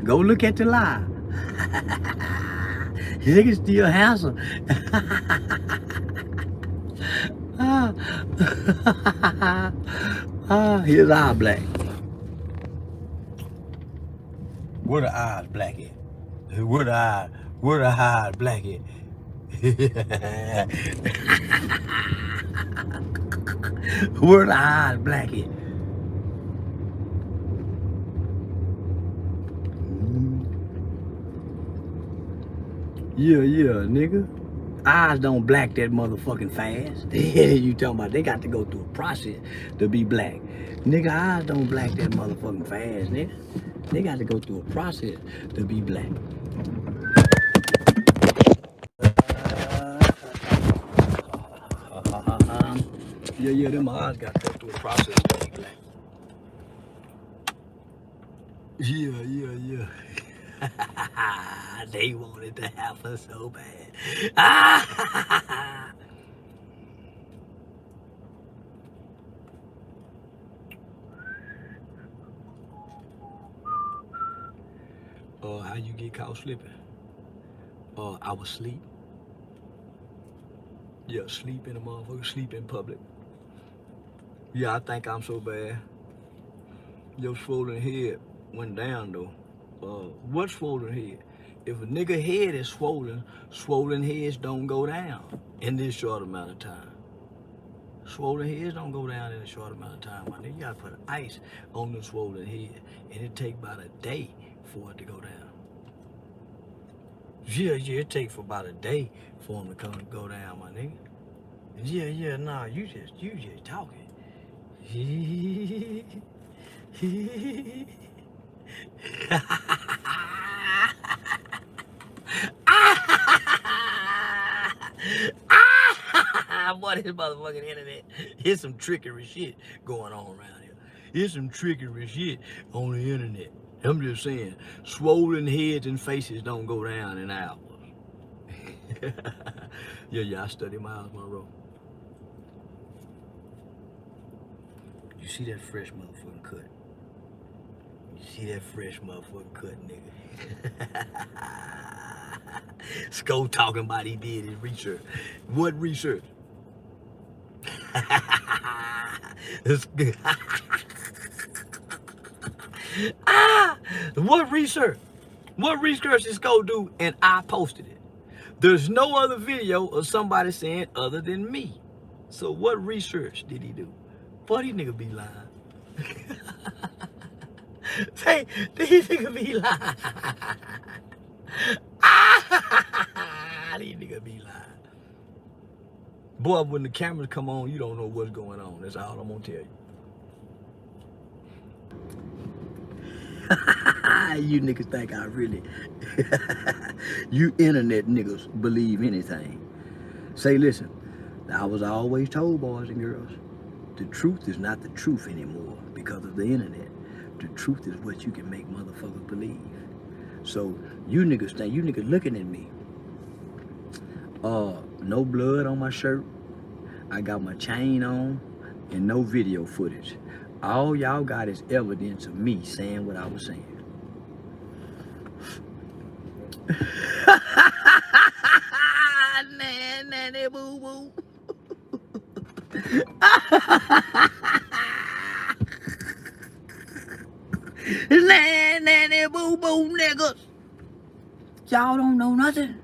Go look at the lie. You think it's still handsome? His eye black. Where the eyes black at? Where the eyes black at? Where the eyes black at? Yeah, nigga. Eyes don't black that motherfucking fast. You talking about they got to go through a process to be black. Nigga, eyes don't black that motherfucking fast, nigga. They got to go through a process to be black. Yeah, them eyes got to go through a process to be black. Yeah. They wanted to happen so bad. How you get caught slipping? I was asleep. Yeah, sleep in a motherfucker, sleep in public. Yeah, I think I'm so bad. Your swollen head went down though. What swollen head? If a nigga head is swollen, swollen heads don't go down in this short amount of time. Swollen heads don't go down in a short amount of time. My nigga, you gotta put ice on the swollen head, and it take about a day for it to go down. Yeah, it take for about a day for him to go down, my nigga. Yeah, nah, you just talking. Boy, this motherfucking internet. Here's some trickery shit going on around here. Here's some trickery shit on the internet. I'm just saying, swollen heads and faces don't go down in hours. Yeah, I study Miles Monroe. You see that fresh motherfucking cut? You see that fresh motherfucking cut, nigga? Sko talking about he did his research. What research? What research? What research did Sko do? And I posted it. There's no other video of somebody saying other than me. So what research did he do? Boy, these niggas be lying. Say, these niggas be lying. These niggas be lying. Boy, when the cameras come on, you don't know what's going on. That's all I'm gonna tell you. You niggas think I really... You internet niggas believe anything. Say, listen, I was always told, boys and girls, the truth is not the truth anymore because of the internet. The truth is what you can make motherfuckers believe. So you niggas think, you niggas looking at me. No blood on my shirt. I got my chain on and no video footage. All y'all got is evidence of me saying what I was saying. Nanny boo boo. Nanny boo boo niggas. Y'all don't know nothing.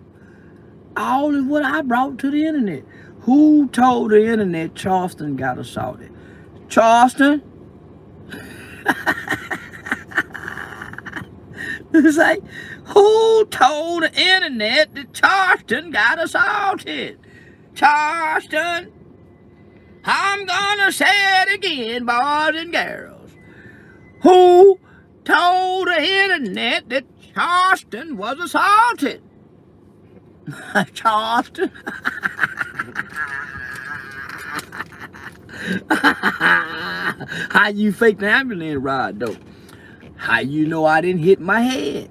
All is what I brought to the internet. Who told the internet Charleston got assaulted? Charleston? Say, who told the internet that Charleston got assaulted? Charleston? I'm gonna say it again, boys and girls. Who told the internet that Charleston was assaulted? Charleston? How you fake the ambulance ride though? How you know I didn't hit my head?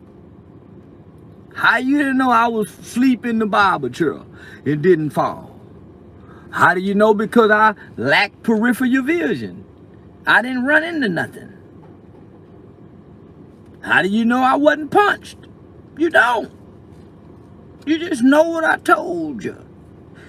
How you didn't know I was asleep in the barber chair and didn't fall? How do you know? Because I lacked peripheral vision. I didn't run into nothing. How do you know I wasn't punched? You don't. You just know what I told you.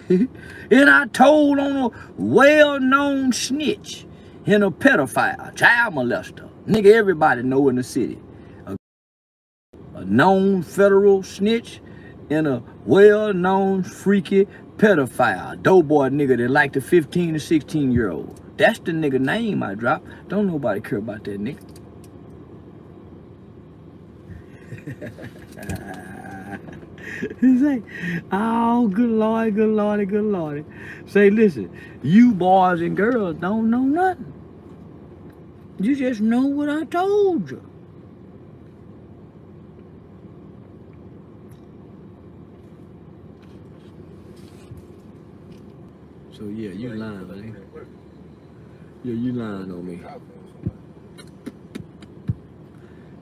And I told on a well-known snitch and a pedophile, child molester. Nigga, everybody know in the city. A known federal snitch and a well-known freaky pedophile. Doughboy nigga that like the 15 to 16-year-old. That's the nigga name I dropped. Don't nobody care about that nigga. He say, oh, good Lord, good Lordy, good Lordy. Say, listen, you boys and girls don't know nothing. You just know what I told you. So yeah, you lying, man. Yeah, you lying on me.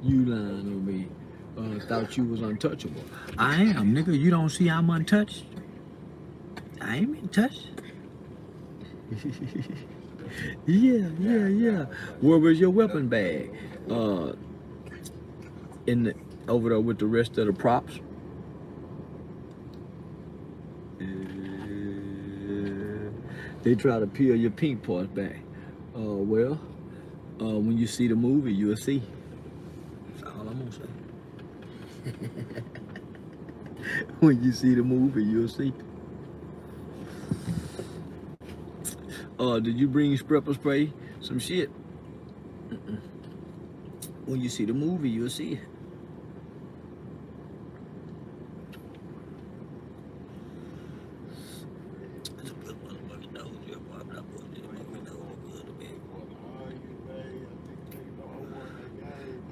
You lying on me. Thought you was untouchable. I am, nigga. You don't see I'm untouched? I ain't been touched. Yeah. Where was your weapon bag? Over there with the rest of the props. They try to peel your pink parts back. Well, when you see the movie, you'll see. That's all I'm gonna say. When you see the movie, you'll see. Did you bring pepper spray? Some shit? When you see the movie, you'll see it.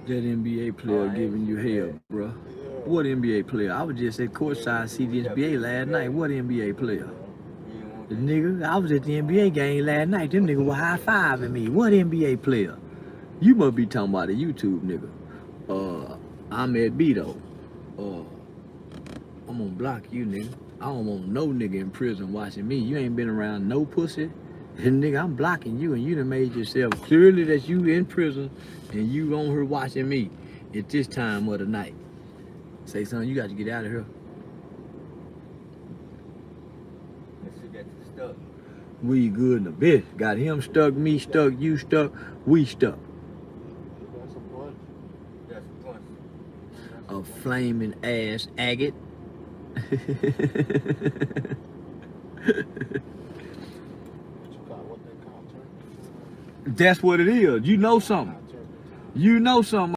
That NBA player giving you hell, bro. What NBA player? I was just at courtside see the NBA last night. What NBA player? The nigga, I was at the NBA game last night. Them niggas were high-fiving me. What NBA player? You must be talking about a YouTube nigga. I'm at Beto. I'm gonna block you, nigga. I don't want no nigga in prison watching me. You ain't been around no pussy. And nigga, I'm blocking you, and you done made yourself clearly that you in prison and you on here watching me at this time of the night. Say, son, you got to get out of here. Stuck. We good in a bit. Got him stuck, me stuck, you stuck, we stuck. That's a bunch. That's a bunch. A flaming ass agate. That's what it is. You know something. You know something.